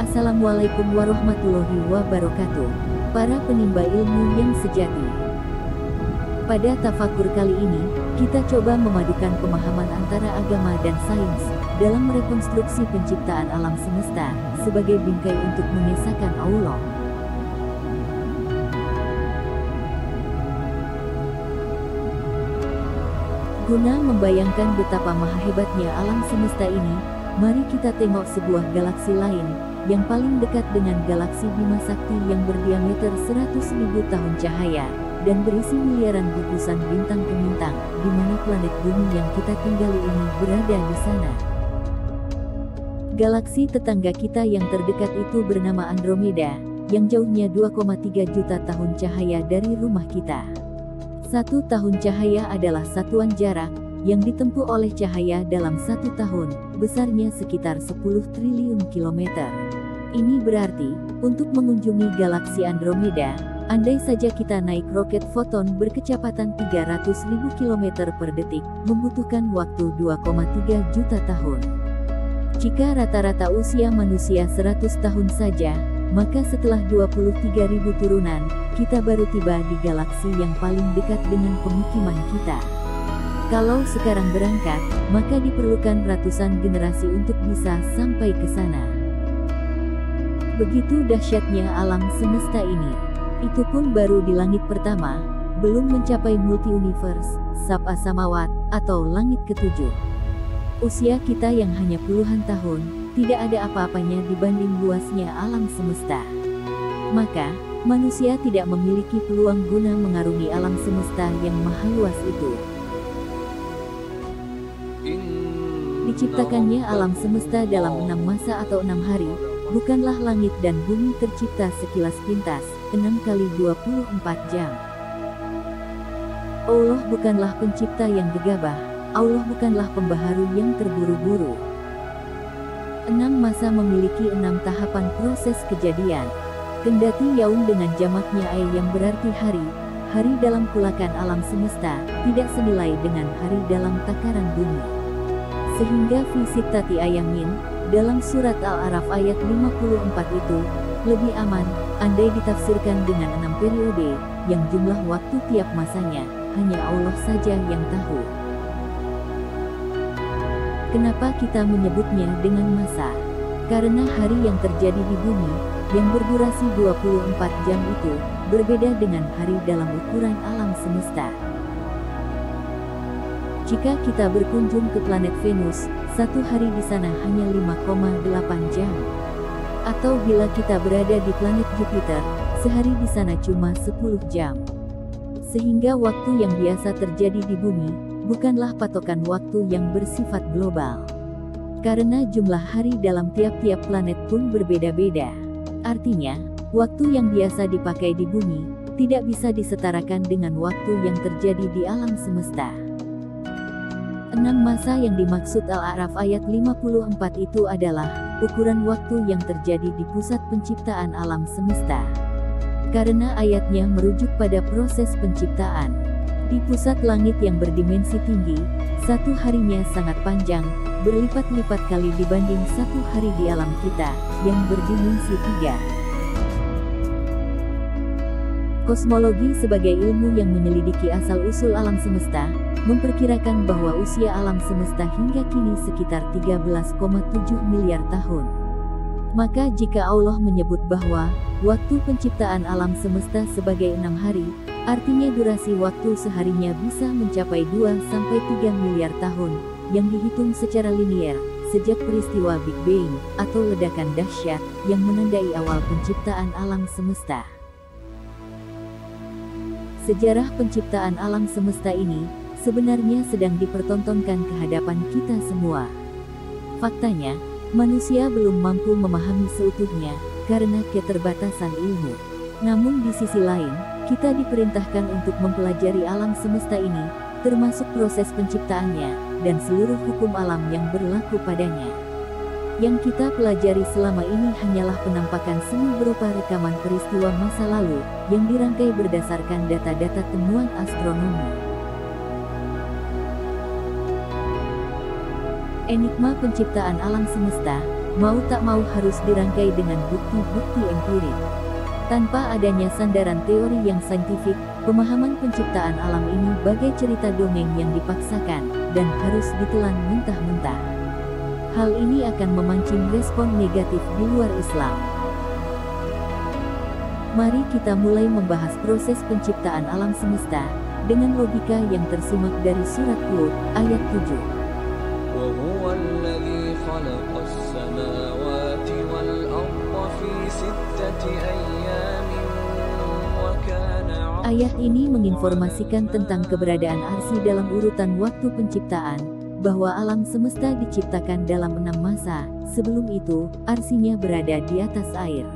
Assalamualaikum warahmatullahi wabarakatuh. Para penimba ilmu yang sejati. Pada tafakur kali ini, kita coba memadukan pemahaman antara agama dan sains dalam merekonstruksi penciptaan alam semesta sebagai bingkai untuk mengesahkan Allah. Guna membayangkan betapa maha hebatnya alam semesta ini, mari kita tengok sebuah galaksi lain, yang paling dekat dengan galaksi Bima Sakti yang berdiameter 100.000 tahun cahaya, dan berisi miliaran gugusan bintang pemintang, di mana planet bumi yang kita tinggali ini berada di sana. Galaksi tetangga kita yang terdekat itu bernama Andromeda, yang jauhnya 2,3 juta tahun cahaya dari rumah kita. 1 tahun cahaya adalah satuan jarak yang ditempuh oleh cahaya dalam 1 tahun, besarnya sekitar 10 triliun kilometer. Ini berarti, untuk mengunjungi galaksi Andromeda, andai saja kita naik roket foton berkecepatan 300.000 km per detik, membutuhkan waktu 2,3 juta tahun. Jika rata-rata usia manusia 100 tahun saja, maka setelah 23.000 turunan, kita baru tiba di galaksi yang paling dekat dengan pemukiman kita. Kalau sekarang berangkat, maka diperlukan ratusan generasi untuk bisa sampai ke sana. Begitu dahsyatnya alam semesta ini. Itu pun baru di langit pertama, belum mencapai multi-universe, sab'a samawat, atau langit ketujuh. Usia kita yang hanya puluhan tahun, tidak ada apa-apanya dibanding luasnya alam semesta. Maka, manusia tidak memiliki peluang guna mengarungi alam semesta yang maha luas itu. Diciptakannya alam semesta dalam 6 masa atau 6 hari, bukanlah langit dan bumi tercipta sekilas pintas, 6 kali 24 jam. Allah bukanlah pencipta yang gegabah, Allah bukanlah pembaharu yang terburu-buru. 6 masa memiliki 6 tahapan proses kejadian. Kendati yaum dengan jamaknya ay yang berarti hari dalam kulakan alam semesta, tidak senilai dengan hari dalam takaran bumi. Sehingga fisik tati ayamin, dalam surat Al-A'raf ayat 54 itu, lebih aman, andai ditafsirkan dengan 6 periode, yang jumlah waktu tiap masanya, hanya Allah saja yang tahu. Kenapa kita menyebutnya dengan masa? Karena hari yang terjadi di bumi, yang berdurasi 24 jam itu, berbeda dengan hari dalam ukuran alam semesta. Jika kita berkunjung ke planet Venus, 1 hari di sana hanya 5,8 jam. Atau bila kita berada di planet Jupiter, sehari di sana cuma 10 jam. Sehingga waktu yang biasa terjadi di bumi, bukanlah patokan waktu yang bersifat global. Karena jumlah hari dalam tiap-tiap planet pun berbeda-beda. Artinya, waktu yang biasa dipakai di bumi, tidak bisa disetarakan dengan waktu yang terjadi di alam semesta. 6 masa yang dimaksud Al-A'raf ayat 54 itu adalah ukuran waktu yang terjadi di pusat penciptaan alam semesta. Karena ayatnya merujuk pada proses penciptaan. Di pusat langit yang berdimensi tinggi, 1 harinya sangat panjang, berlipat-lipat kali dibanding 1 hari di alam kita, yang berdimensi 3. Kosmologi sebagai ilmu yang menyelidiki asal-usul alam semesta, memperkirakan bahwa usia alam semesta hingga kini sekitar 13,7 miliar tahun. Maka jika Allah menyebut bahwa waktu penciptaan alam semesta sebagai 6 hari, artinya durasi waktu seharinya bisa mencapai 2-3 miliar tahun, yang dihitung secara linier, sejak peristiwa Big Bang, atau ledakan dahsyat, yang menandai awal penciptaan alam semesta. Sejarah penciptaan alam semesta ini, sebenarnya sedang dipertontonkan ke hadapan kita semua. Faktanya, manusia belum mampu memahami seutuhnya, karena keterbatasan ilmu. Namun di sisi lain, kita diperintahkan untuk mempelajari alam semesta ini, termasuk proses penciptaannya, dan seluruh hukum alam yang berlaku padanya. Yang kita pelajari selama ini hanyalah penampakan semu berupa rekaman peristiwa masa lalu, yang dirangkai berdasarkan data-data temuan astronomi. Enigma penciptaan alam semesta, mau tak mau harus dirangkai dengan bukti-bukti empirik. Tanpa adanya sandaran teori yang saintifik, pemahaman penciptaan alam ini bagai cerita dongeng yang dipaksakan, dan harus ditelan mentah-mentah. Hal ini akan memancing respon negatif di luar Islam. Mari kita mulai membahas proses penciptaan alam semesta, dengan logika yang tersimak dari surat Hud, ayat 7. وهو الذي خلق السماوات والأرض في 6 أيام وكان عرشه. Ayat ini menginformasikan tentang keberadaan Arsy dalam urutan waktu penciptaan, bahwa alam semesta diciptakan dalam 6 masa. Sebelum itu, Arsinya berada di atas air.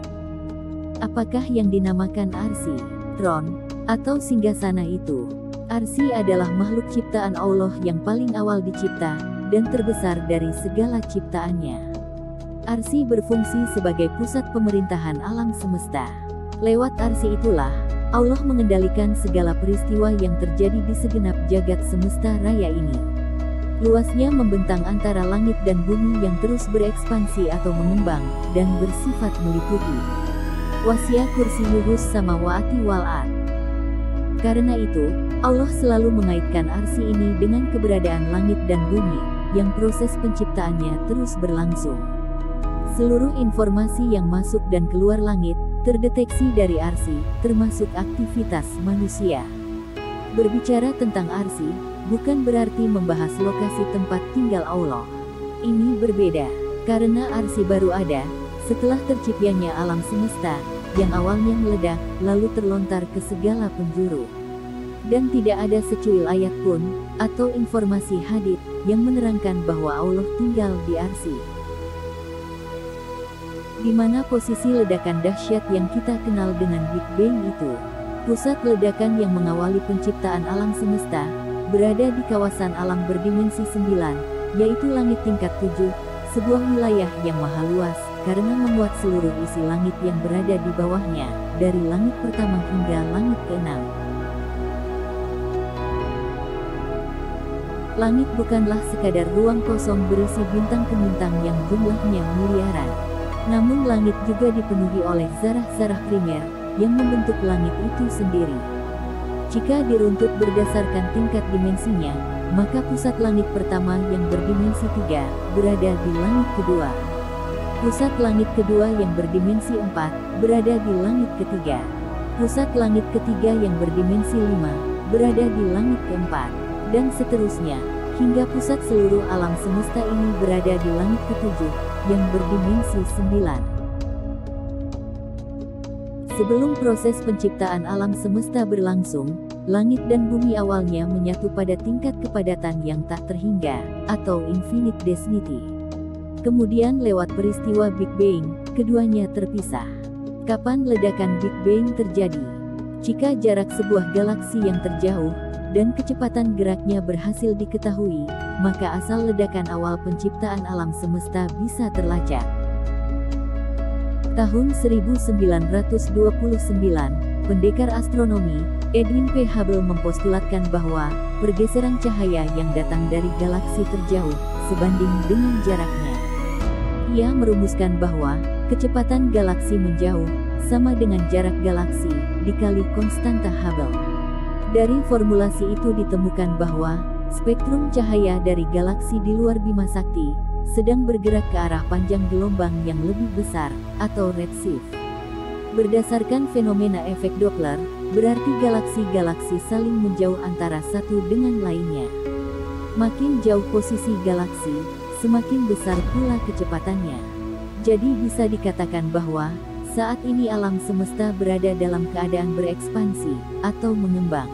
Apakah yang dinamakan Arsy, tron, atau singgasana itu? Arsy adalah makhluk ciptaan Allah yang paling awal dicipta, dan terbesar dari segala ciptaannya. Arsy berfungsi sebagai pusat pemerintahan alam semesta. Lewat Arsy itulah, Allah mengendalikan segala peristiwa yang terjadi di segenap jagat semesta raya ini. Luasnya membentang antara langit dan bumi yang terus berekspansi atau mengembang, dan bersifat meliputi wasi'a kursiyuhus samawati wal ard. Karena itu, Allah selalu mengaitkan Arsy ini dengan keberadaan langit dan bumi, yang proses penciptaannya terus berlangsung. Seluruh informasi yang masuk dan keluar langit, terdeteksi dari Arsy, termasuk aktivitas manusia. Berbicara tentang Arsy, bukan berarti membahas lokasi tempat tinggal Allah. Ini berbeda, karena Arsy baru ada, setelah terciptanya alam semesta, yang awalnya meledak, lalu terlontar ke segala penjuru. Dan tidak ada secuil ayat pun, atau informasi hadits, yang menerangkan bahwa Allah tinggal di Arsy. Di mana posisi ledakan dahsyat yang kita kenal dengan Big Bang itu? Pusat ledakan yang mengawali penciptaan alam semesta, berada di kawasan alam berdimensi 9, yaitu langit tingkat 7, sebuah wilayah yang maha luas, karena memuat seluruh isi langit yang berada di bawahnya, dari langit pertama hingga langit ke-6. Langit bukanlah sekadar ruang kosong berisi bintang-bintang yang jumlahnya miliaran. Namun langit juga dipenuhi oleh zarah-zarah primer, yang membentuk langit itu sendiri. Jika diruntut berdasarkan tingkat dimensinya, maka pusat langit pertama yang berdimensi 3, berada di langit kedua. Pusat langit kedua yang berdimensi 4, berada di langit ketiga. Pusat langit ketiga yang berdimensi 5, berada di langit keempat. Dan seterusnya, hingga pusat seluruh alam semesta ini berada di langit ketujuh, yang berdimensi 9. Sebelum proses penciptaan alam semesta berlangsung, langit dan bumi awalnya menyatu pada tingkat kepadatan yang tak terhingga, atau infinite density. Kemudian lewat peristiwa Big Bang, keduanya terpisah. Kapan ledakan Big Bang terjadi? Jika jarak sebuah galaksi yang terjauh, dan kecepatan geraknya berhasil diketahui, maka asal ledakan awal penciptaan alam semesta bisa terlacak. Tahun 1929, pendekar astronomi, Edwin P. Hubble mempostulatkan bahwa, pergeseran cahaya yang datang dari galaksi terjauh, sebanding dengan jaraknya. Ia merumuskan bahwa, kecepatan galaksi menjauh, sama dengan jarak galaksi, dikali konstanta Hubble. Dari formulasi itu ditemukan bahwa, spektrum cahaya dari galaksi di luar Bima Sakti, sedang bergerak ke arah panjang gelombang yang lebih besar, atau redshift. Berdasarkan fenomena efek Doppler, berarti galaksi-galaksi saling menjauh antara satu dengan lainnya. Makin jauh posisi galaksi, semakin besar pula kecepatannya. Jadi bisa dikatakan bahwa, saat ini alam semesta berada dalam keadaan berekspansi, atau mengembang.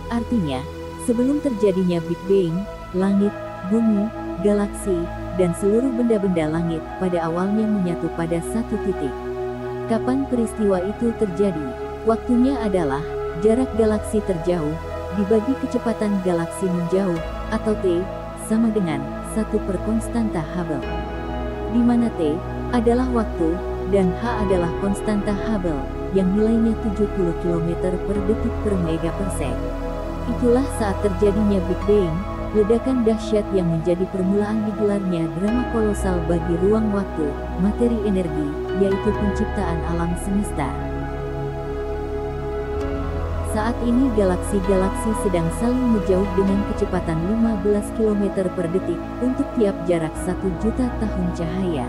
Artinya, sebelum terjadinya Big Bang, langit, bumi, galaksi, dan seluruh benda-benda langit pada awalnya menyatu pada satu titik. Kapan peristiwa itu terjadi? Waktunya adalah jarak galaksi terjauh, dibagi kecepatan galaksi menjauh, atau T, sama dengan 1 per konstanta Hubble. Di mana T adalah waktu, dan H adalah konstanta Hubble, yang nilainya 70 km per detik per megaparsec. Itulah saat terjadinya Big Bang, Ledakan dahsyat yang menjadi permulaan digelarnya drama kolosal bagi ruang waktu, materi energi, yaitu penciptaan alam semesta. Saat ini galaksi-galaksi sedang saling menjauh dengan kecepatan 15 km per detik untuk tiap jarak 1 juta tahun cahaya.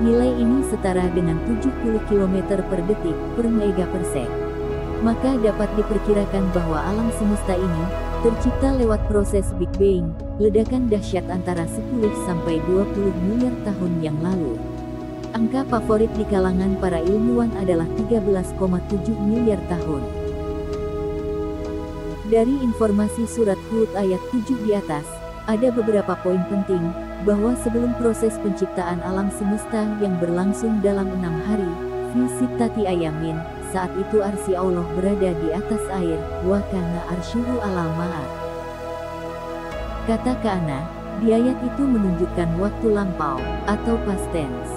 Nilai ini setara dengan 70 km per detik per megaparsec. Maka dapat diperkirakan bahwa alam semesta ini tercipta lewat proses Big Bang, ledakan dahsyat antara 10 sampai 20 miliar tahun yang lalu. Angka favorit di kalangan para ilmuwan adalah 13,7 miliar tahun. Dari informasi surat Hud ayat 7 di atas, ada beberapa poin penting, bahwa sebelum proses penciptaan alam semesta yang berlangsung dalam 6 hari, fi sittati ayamin, saat itu arsy Allah berada di atas air, wa kana arsyuhu alal ma'a. Kata kana, di ayat itu menunjukkan waktu lampau, atau past tense.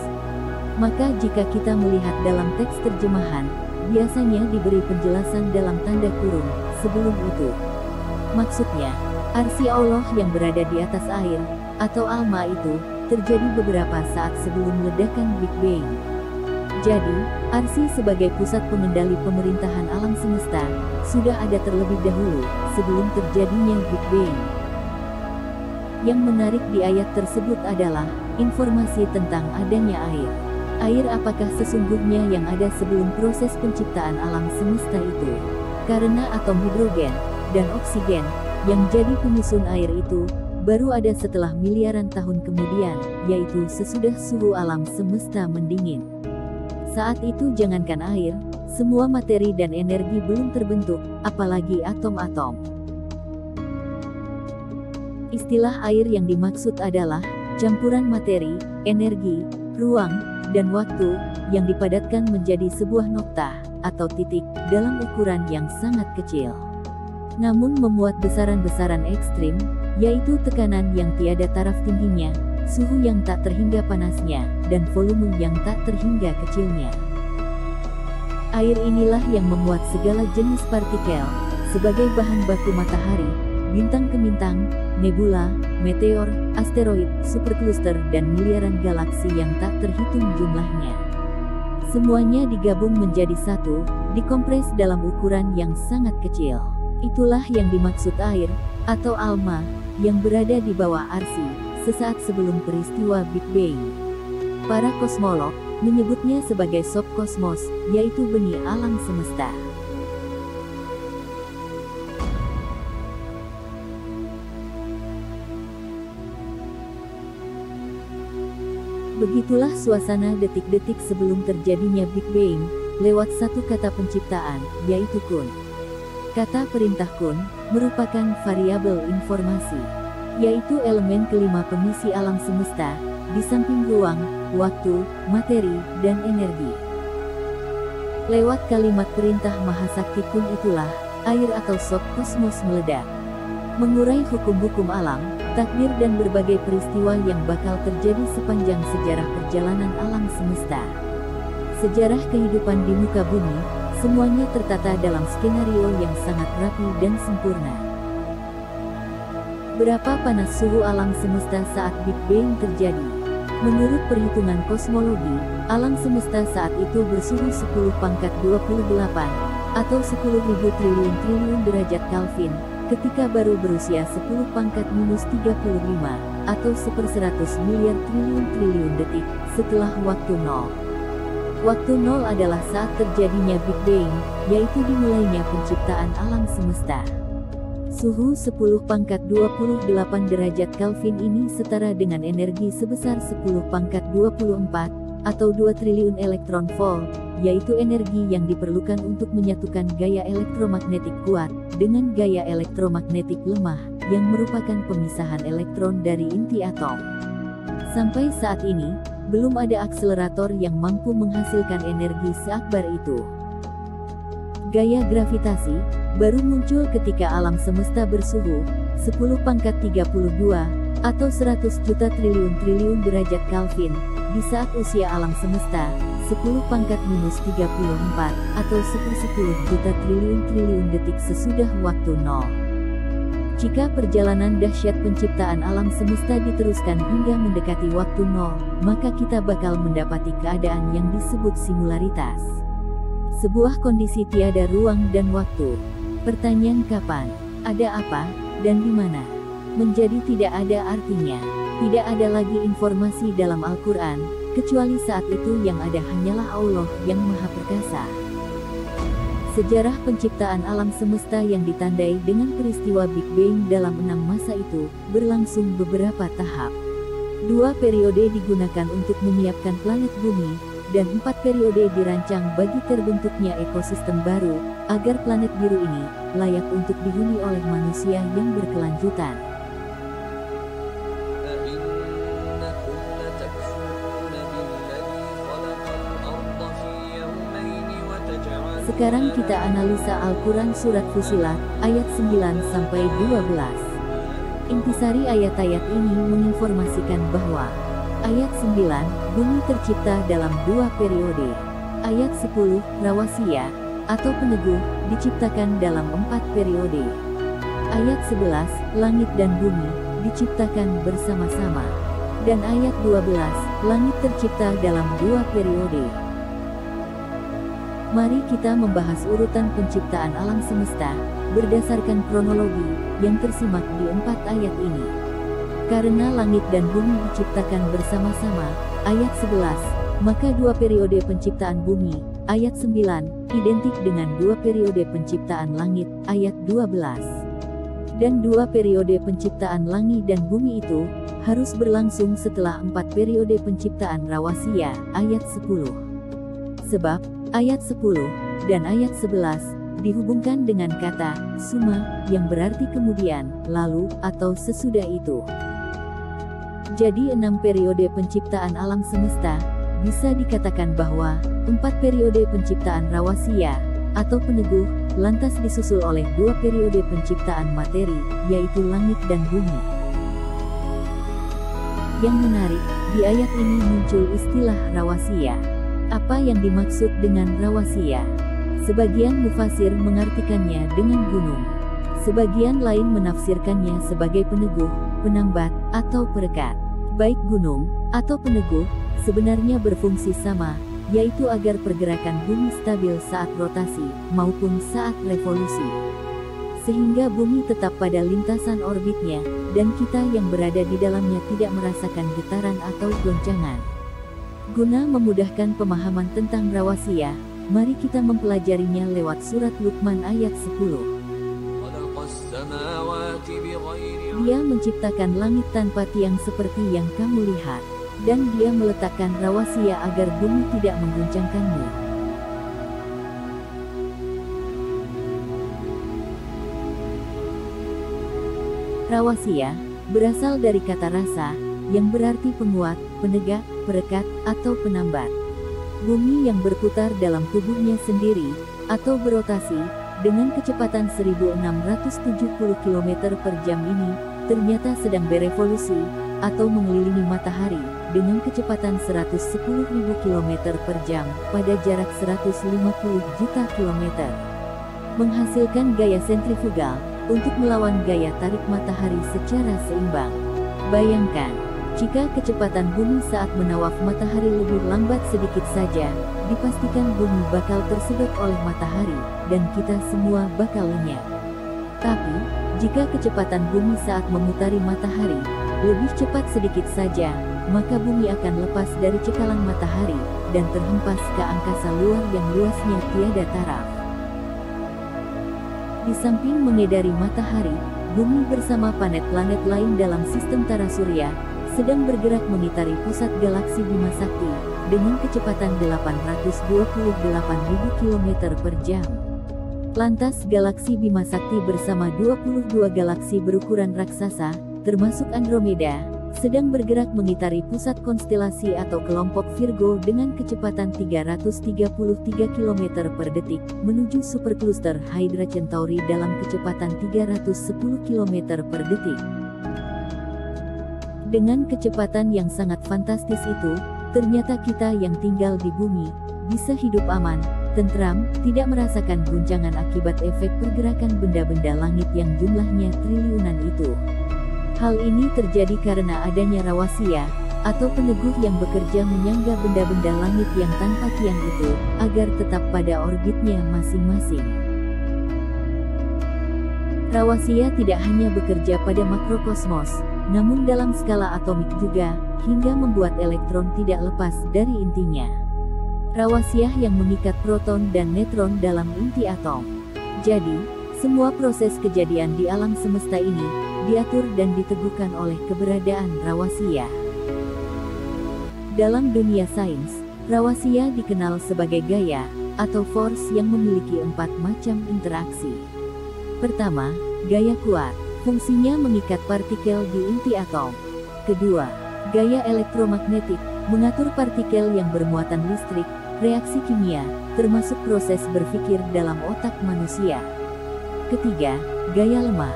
Maka jika kita melihat dalam teks terjemahan, biasanya diberi penjelasan dalam tanda kurung, sebelum itu. Maksudnya, arsy Allah yang berada di atas air, atau alma itu, terjadi beberapa saat sebelum ledakan Big Bang. Jadi, arsy sebagai pusat pengendali pemerintahan alam semesta, sudah ada terlebih dahulu, sebelum terjadinya Big Bang. Yang menarik di ayat tersebut adalah, informasi tentang adanya air. Air apakah sesungguhnya yang ada sebelum proses penciptaan alam semesta itu? Karena atom hidrogen, dan oksigen, yang jadi penyusun air itu, baru ada setelah miliaran tahun kemudian, yaitu sesudah suhu alam semesta mendingin. Saat itu jangankan air, semua materi dan energi belum terbentuk, apalagi atom-atom. Istilah air yang dimaksud adalah campuran materi, energi, ruang, dan waktu, yang dipadatkan menjadi sebuah noktah, atau titik, dalam ukuran yang sangat kecil. Namun memuat besaran-besaran ekstrim, yaitu tekanan yang tiada taraf tingginya, suhu yang tak terhingga panasnya, dan volume yang tak terhingga kecilnya. Air inilah yang memuat segala jenis partikel, sebagai bahan baku matahari, bintang kemintang, nebula, meteor, asteroid, superkluster dan miliaran galaksi yang tak terhitung jumlahnya. Semuanya digabung menjadi satu, dikompres dalam ukuran yang sangat kecil. Itulah yang dimaksud air, atau alma, yang berada di bawah arsy, sesaat sebelum peristiwa Big Bang. Para kosmolog menyebutnya sebagai subkosmos, yaitu benih alam semesta. Begitulah suasana detik-detik sebelum terjadinya Big Bang, lewat satu kata penciptaan, yaitu kun. Kata perintah kun merupakan variabel informasi, yaitu elemen kelima pengisi alam semesta, di samping ruang, waktu, materi, dan energi. Lewat kalimat perintah Mahasakti kun itulah, air atau subkosmos meledak. Mengurai hukum-hukum alam, takdir dan berbagai peristiwa yang bakal terjadi sepanjang sejarah perjalanan alam semesta. Sejarah kehidupan di muka bumi, semuanya tertata dalam skenario yang sangat rapi dan sempurna. Berapa panas suhu alam semesta saat Big Bang terjadi? Menurut perhitungan kosmologi, alam semesta saat itu bersuhu 10⁻28, atau 10.000 triliun derajat Kelvin, ketika baru berusia 10⁻−35, atau 1/100 miliar triliun detik, setelah waktu nol. Waktu nol adalah saat terjadinya Big Bang, yaitu dimulainya penciptaan alam semesta. Suhu 10⁻28 derajat Kelvin ini setara dengan energi sebesar 10⁻24, atau 2 triliun elektron volt, yaitu energi yang diperlukan untuk menyatukan gaya elektromagnetik kuat, dengan gaya elektromagnetik lemah, yang merupakan pemisahan elektron dari inti atom. Sampai saat ini, belum ada akselerator yang mampu menghasilkan energi seakbar itu. Gaya gravitasi baru muncul ketika alam semesta bersuhu 10⁻32, atau 100 juta triliun derajat Kelvin, di saat usia alam semesta 10⁻−34, atau 1/10 juta triliun detik sesudah waktu nol. Jika perjalanan dahsyat penciptaan alam semesta diteruskan hingga mendekati waktu nol, maka kita bakal mendapati keadaan yang disebut singularitas. Sebuah kondisi tiada ruang dan waktu. Pertanyaan kapan, ada apa, dan di mana, menjadi tidak ada artinya. Tidak ada lagi informasi dalam Al-Quran, kecuali saat itu yang ada hanyalah Allah yang Maha Perkasa. Sejarah penciptaan alam semesta yang ditandai dengan peristiwa Big Bang dalam 6 masa itu, berlangsung beberapa tahap. 2 periode digunakan untuk menyiapkan planet bumi, dan 4 periode dirancang bagi terbentuknya ekosistem baru, agar planet biru ini layak untuk dihuni oleh manusia yang berkelanjutan. Sekarang kita analisa Al-Quran Surat Fussilat, ayat 9-12. Intisari ayat-ayat ini menginformasikan bahwa ayat 9, bumi tercipta dalam 2 periode. Ayat 10, Rawasiyah, atau peneguh, diciptakan dalam 4 periode. Ayat 11, langit dan bumi, diciptakan bersama-sama. Dan ayat 12, langit tercipta dalam 2 periode. Mari kita membahas urutan penciptaan alam semesta, berdasarkan kronologi, yang tersimak di 4 ayat ini. Karena langit dan bumi diciptakan bersama-sama, ayat 11, maka 2 periode penciptaan bumi, ayat 9, identik dengan 2 periode penciptaan langit, ayat 12. Dan 2 periode penciptaan langit dan bumi itu, harus berlangsung setelah 4 periode penciptaan Rawasiyah, ayat 10. Sebab, ayat 10, dan ayat 11, dihubungkan dengan kata, summa, yang berarti kemudian, lalu, atau sesudah itu. Jadi 6 periode penciptaan alam semesta, bisa dikatakan bahwa, 4 periode penciptaan Rawasiyah, atau peneguh, lantas disusul oleh 2 periode penciptaan materi, yaitu langit dan bumi. Yang menarik, di ayat ini muncul istilah Rawasiyah. Apa yang dimaksud dengan Rawasiyah? Sebagian mufasir mengartikannya dengan gunung. Sebagian lain menafsirkannya sebagai peneguh, penambat, atau perekat. Baik gunung, atau peneguh, sebenarnya berfungsi sama, yaitu agar pergerakan bumi stabil saat rotasi, maupun saat revolusi. Sehingga bumi tetap pada lintasan orbitnya, dan kita yang berada di dalamnya tidak merasakan getaran atau goncangan. Guna memudahkan pemahaman tentang Rawasiyah, mari kita mempelajarinya lewat surat Luqman ayat 10. Dia menciptakan langit tanpa tiang seperti yang kamu lihat, dan dia meletakkan Rawasiyah agar bumi tidak mengguncangkanmu. Rawasiyah berasal dari kata rasa, yang berarti penguat, penegak, perekat, atau penambat. Bumi yang berputar dalam tubuhnya sendiri, atau berotasi, dengan kecepatan 1670 km per jam ini, ternyata sedang berevolusi, atau mengelilingi matahari, dengan kecepatan 110.000 km per jam, pada jarak 150 juta kilometer. Menghasilkan gaya sentrifugal, untuk melawan gaya tarik matahari secara seimbang. Bayangkan, jika kecepatan bumi saat menawaf matahari lebih lambat sedikit saja, dipastikan bumi bakal tersedot oleh matahari, dan kita semua bakal lenyap. Tapi, jika kecepatan bumi saat memutari matahari lebih cepat sedikit saja, maka bumi akan lepas dari cekalan matahari, dan terhempas ke angkasa luar yang luasnya tiada taraf. Di samping mengedari matahari, bumi bersama planet-planet lain dalam sistem tara surya, sedang bergerak mengitari pusat galaksi Bima Sakti, dengan kecepatan 828.000 km per jam. Lantas galaksi Bima Sakti bersama 22 galaksi berukuran raksasa, termasuk Andromeda, sedang bergerak mengitari pusat konstelasi atau kelompok Virgo dengan kecepatan 333 km per detik, menuju superkluster Hydra Centauri dalam kecepatan 310 km per detik. Dengan kecepatan yang sangat fantastis itu, ternyata kita yang tinggal di bumi, bisa hidup aman, tentram, tidak merasakan guncangan akibat efek pergerakan benda-benda langit yang jumlahnya triliunan itu. Hal ini terjadi karena adanya rawasia, atau peneguh yang bekerja menyangga benda-benda langit yang tanpa tiang itu, agar tetap pada orbitnya masing-masing. Rawasia tidak hanya bekerja pada makrokosmos, namun dalam skala atomik juga, hingga membuat elektron tidak lepas dari intinya. Rawasia yang mengikat proton dan neutron dalam inti atom. Jadi, semua proses kejadian di alam semesta ini, diatur dan diteguhkan oleh keberadaan rawasia. Dalam dunia sains, rawasia dikenal sebagai gaya, atau force yang memiliki 4 macam interaksi. Pertama, gaya kuat. Fungsinya mengikat partikel di inti atom. Kedua, gaya elektromagnetik, mengatur partikel yang bermuatan listrik, reaksi kimia, termasuk proses berpikir dalam otak manusia. Ketiga, gaya lemah.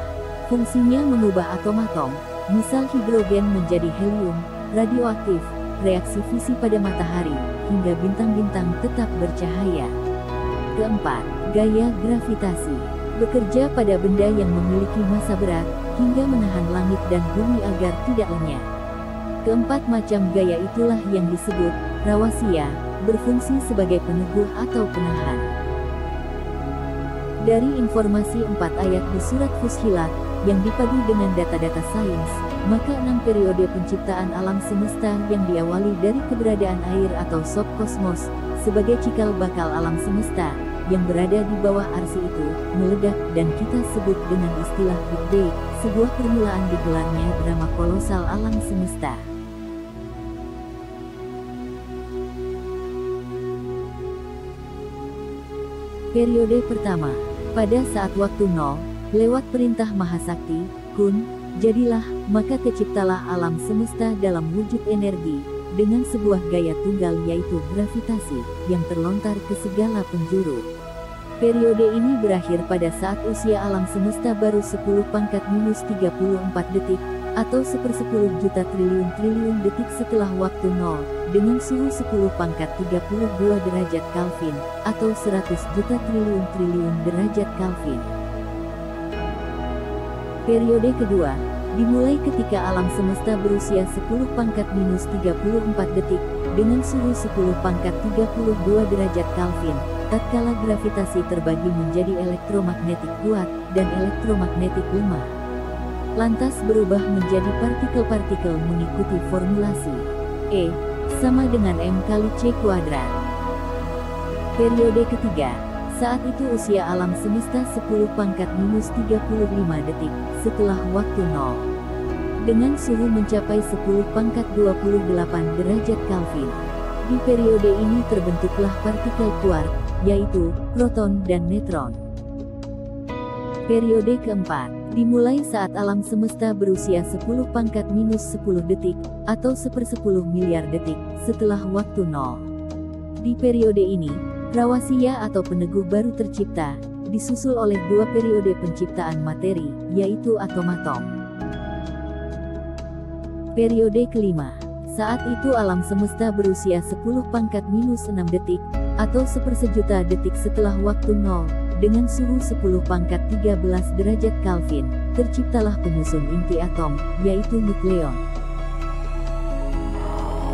Fungsinya mengubah atom-atom, misal hidrogen menjadi helium, radioaktif, reaksi fisi pada matahari, hingga bintang-bintang tetap bercahaya. Keempat, gaya gravitasi. Bekerja pada benda yang memiliki massa berat, hingga menahan langit dan bumi agar tidak lenyap. Keempat macam gaya itulah yang disebut rawasia, berfungsi sebagai peneguh atau penahan. Dari informasi 4 ayat di surat Fussilat, yang dipadu dengan data-data sains, maka 6 periode penciptaan alam semesta yang diawali dari keberadaan air atau subkosmos, sebagai cikal bakal alam semesta, yang berada di bawah arsi itu, meledak dan kita sebut dengan istilah Big Bang, sebuah permulaan digelarnya drama kolosal alam semesta. Periode pertama, pada saat waktu nol, lewat perintah Mahasakti, Kun, jadilah, maka terciptalah alam semesta dalam wujud energi, dengan sebuah gaya tunggal yaitu gravitasi, yang terlontar ke segala penjuru. Periode ini berakhir pada saat usia alam semesta baru 10⁻34 detik, atau 1/10 juta triliun detik setelah waktu nol, dengan suhu 10⁻32 derajat Kelvin, atau 100 juta triliun derajat Kelvin. Periode kedua, dimulai ketika alam semesta berusia 10⁻34 detik, dengan suhu 10⁻32 derajat Kelvin, tatkala gravitasi terbagi menjadi elektromagnetik kuat, dan elektromagnetik lemah. Lantas berubah menjadi partikel-partikel mengikuti formulasi E sama dengan M kali C kuadrat. Periode ketiga, saat itu usia alam semesta 10⁻35 detik, setelah waktu nol. Dengan suhu mencapai 10⁻28 derajat Kelvin. Di periode ini terbentuklah partikel kuark, yaitu proton dan neutron. Periode keempat, dimulai saat alam semesta berusia 10⁻10 detik, atau 1/10 miliar detik, setelah waktu nol. Di periode ini, rawasia atau peneguh baru tercipta, disusul oleh 2 periode penciptaan materi, yaitu atom-atom. Periode kelima, saat itu alam semesta berusia 10⁻6 detik, atau 1/1000 detik setelah waktu nol, dengan suhu 10⁻13 derajat Kelvin, terciptalah penyusun inti atom, yaitu nukleon.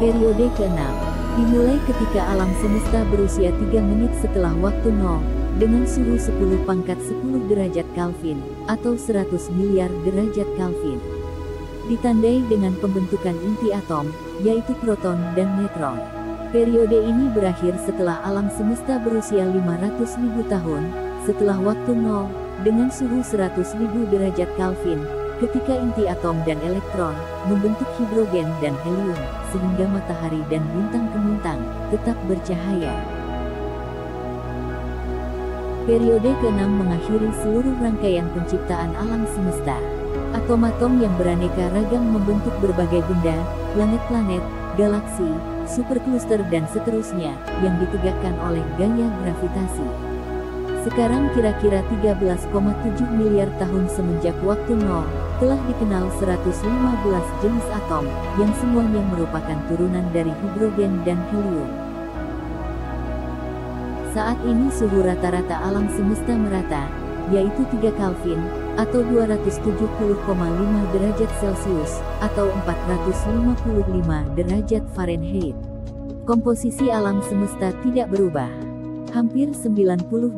Periode keenam, dimulai ketika alam semesta berusia 3 menit setelah waktu nol, dengan suhu 10⁻10 derajat Kelvin, atau 100 miliar derajat Kelvin. Ditandai dengan pembentukan inti atom, yaitu proton dan neutron. Periode ini berakhir setelah alam semesta berusia 500.000 tahun, setelah waktu nol, dengan suhu 100.000 derajat Kelvin, ketika inti atom dan elektron membentuk hidrogen dan helium, sehingga matahari dan bintang kemintang tetap bercahaya. Periode ke-6 mengakhiri seluruh rangkaian penciptaan alam semesta. Atom-atom yang beraneka ragam membentuk berbagai benda, planet-planet, galaksi, superkluster dan seterusnya, yang ditegakkan oleh gaya gravitasi. Sekarang kira-kira 13,7 miliar tahun semenjak waktu nol, telah dikenal 115 jenis atom, yang semuanya merupakan turunan dari hidrogen dan helium. Saat ini suhu rata-rata alam semesta merata, yaitu 3 Kelvin, atau 270,5 derajat Celcius, atau 455 derajat Fahrenheit. Komposisi alam semesta tidak berubah. Hampir 92%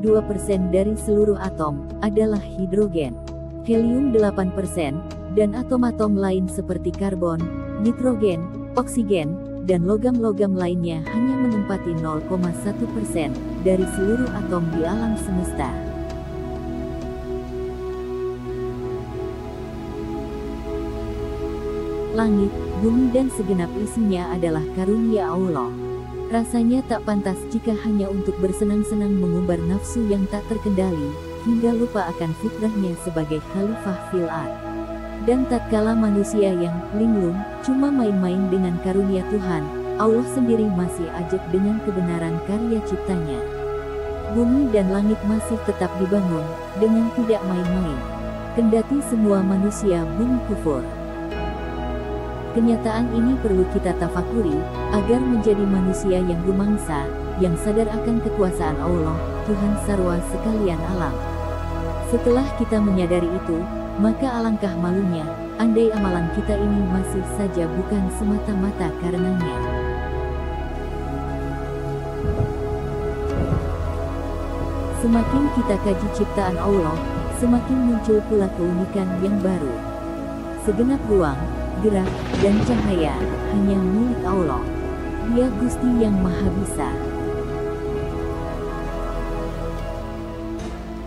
dari seluruh atom adalah hidrogen, helium 8%, dan atom-atom lain seperti karbon, nitrogen, oksigen, dan logam-logam lainnya hanya menempati 0,1% dari seluruh atom di alam semesta. Langit, bumi dan segenap isinya adalah karunia Allah. Rasanya tak pantas jika hanya untuk bersenang-senang mengumbar nafsu yang tak terkendali, hingga lupa akan fitrahnya sebagai khalifah fil ard. Dan tatkala manusia yang linglung cuma main-main dengan karunia Tuhan, Allah sendiri masih ajak dengan kebenaran karya ciptanya. Bumi dan langit masih tetap dibangun dengan tidak main-main, kendati semua manusia bumi kufur. Kenyataan ini perlu kita tafakuri agar menjadi manusia yang rumangsa, yang sadar akan kekuasaan Allah, Tuhan sarwa sekalian alam. Setelah kita menyadari itu, maka alangkah malunya, andai amalan kita ini masih saja bukan semata-mata karenanya. Semakin kita kaji ciptaan Allah, semakin muncul pula keunikan yang baru. Segenap ruang, gerak, dan cahaya hanya milik Allah. Dia Gusti yang Maha Bisa.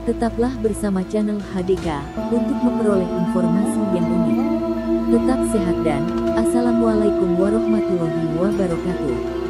Tetaplah bersama channel HDK untuk memperoleh informasi yang unik. Tetap sehat dan Assalamualaikum warahmatullahi wabarakatuh.